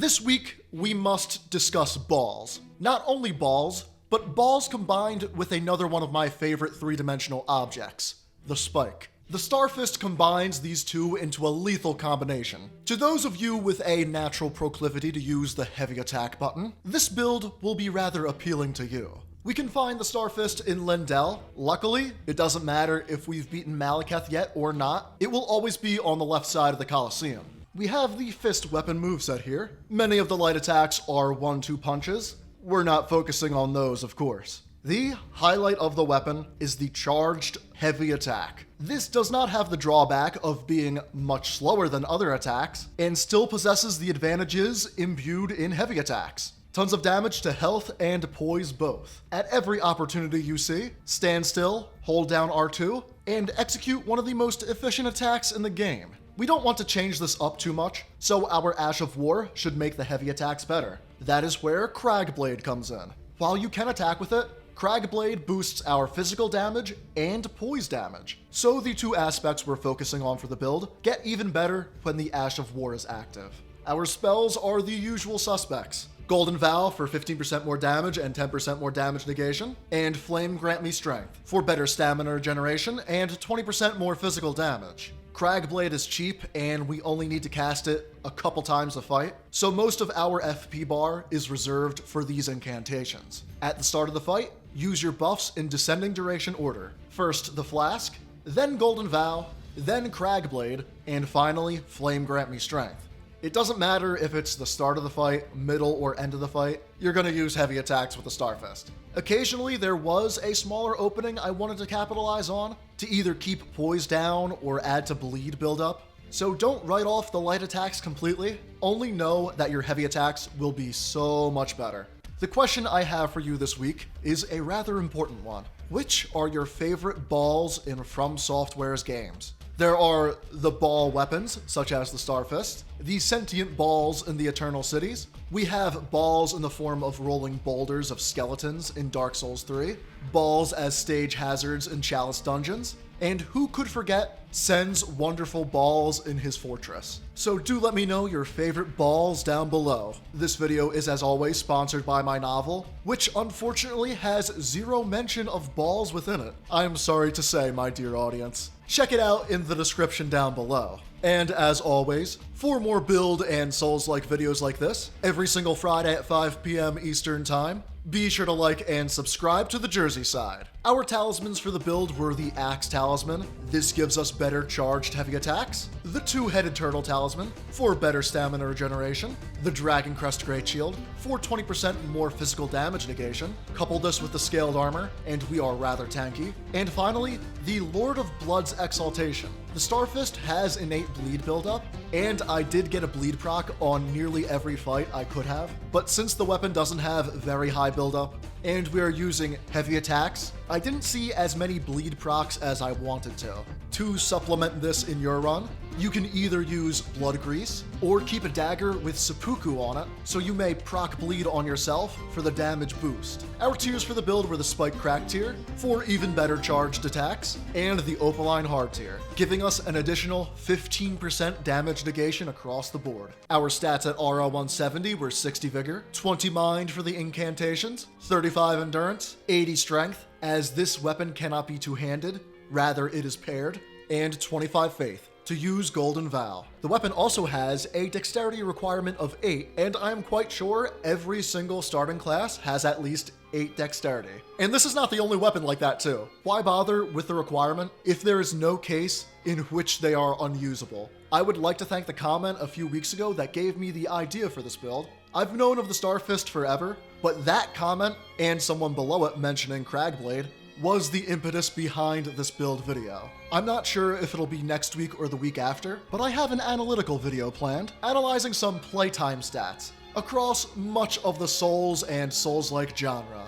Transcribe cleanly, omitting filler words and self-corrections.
This week, we must discuss balls. Not only balls, but balls combined with another one of my favorite three-dimensional objects, the spike. The Starfist combines these two into a lethal combination. To those of you with a natural proclivity to use the heavy attack button, this build will be rather appealing to you. We can find the Starfist in Leyndell. Luckily, it doesn't matter if we've beaten Maliketh yet or not, it will always be on the left side of the Colosseum. We have the fist weapon moveset here. Many of the light attacks are 1-2 punches. We're not focusing on those, of course. The highlight of the weapon is the charged heavy attack. This does not have the drawback of being much slower than other attacks, and still possesses the advantages imbued in heavy attacks. Tons of damage to health and poise both. At every opportunity you see, stand still, hold down R2, and execute one of the most efficient attacks in the game. We don't want to change this up too much, so our Ash of War should make the heavy attacks better. That is where Cragblade comes in. While you can attack with it, Cragblade boosts our physical damage and poise damage. So the two aspects we're focusing on for the build get even better when the Ash of War is active. Our spells are the usual suspects. Golden Vow for 15% more damage and 10% more damage negation, and Flame Grant Me Strength for better stamina regeneration and 20% more physical damage. Cragblade is cheap, and we only need to cast it a couple times a fight, so most of our FP bar is reserved for these incantations. At the start of the fight, use your buffs in descending duration order. First the Flask, then Golden Vow, then Cragblade, and finally Flame Grant Me Strength. It doesn't matter if it's the start of the fight, middle, or end of the fight, you're going to use heavy attacks with the Starfist. Occasionally, there was a smaller opening I wanted to capitalize on, to either keep poise down or add to bleed buildup. So don't write off the light attacks completely, only know that your heavy attacks will be so much better. The question I have for you this week is a rather important one. Which are your favorite balls in From Software's games? There are the ball weapons, such as the Starfist, the sentient balls in the Eternal Cities. We have balls in the form of rolling boulders of skeletons in Dark Souls 3, balls as stage hazards in Chalice Dungeons, and who could forget Sen's wonderful balls in his fortress. So do let me know your favorite balls down below. This video is, as always, sponsored by my novel, which unfortunately has zero mention of balls within it. I'm sorry to say, my dear audience. Check it out in the description down below. And as always, for more build and Souls-like videos like this, every single Friday at 5 p.m. Eastern Time, be sure to like and subscribe to the Jersey Side. Our talismans for the build were the Axe Talisman. This gives us better charged heavy attacks. The Two-Headed Turtle Talisman for better stamina regeneration. The Dragon Crest Great Shield for 20% more physical damage negation. Couple this with the Scaled Armor, and we are rather tanky. And finally, the Lord of Blood's Exaltation. The Starfist has innate bleed buildup, and I did get a bleed proc on nearly every fight I could have, but since the weapon doesn't have very high buildup, and we are using heavy attacks, I didn't see as many bleed procs as I wanted to. To supplement this in your run, you can either use Blood Grease, or keep a dagger with Seppuku on it, so you may proc bleed on yourself for the damage boost. Our tiers for the build were the Spike Crack tier, for even better charged attacks, and the Opaline Hard tier, giving us an additional 15% damage negation across the board. Our stats at RO 170 were 60 Vigor, 20 Mind for the incantations, 35 Endurance, 80 Strength, as this weapon cannot be two-handed, rather it is paired, and 25 Faith to use Golden Vow. The weapon also has a dexterity requirement of 8, and I'm quite sure every single starting class has at least 8 dexterity. And this is not the only weapon like that too. Why bother with the requirement if there is no case in which they are unusable? I would like to thank the comment a few weeks ago that gave me the idea for this build. I've known of the Starfist forever, but that comment, and someone below it mentioning Cragblade, was the impetus behind this build video. I'm not sure if it'll be next week or the week after, but I have an analytical video planned, analyzing some playtime stats across much of the Souls and Souls-like genre.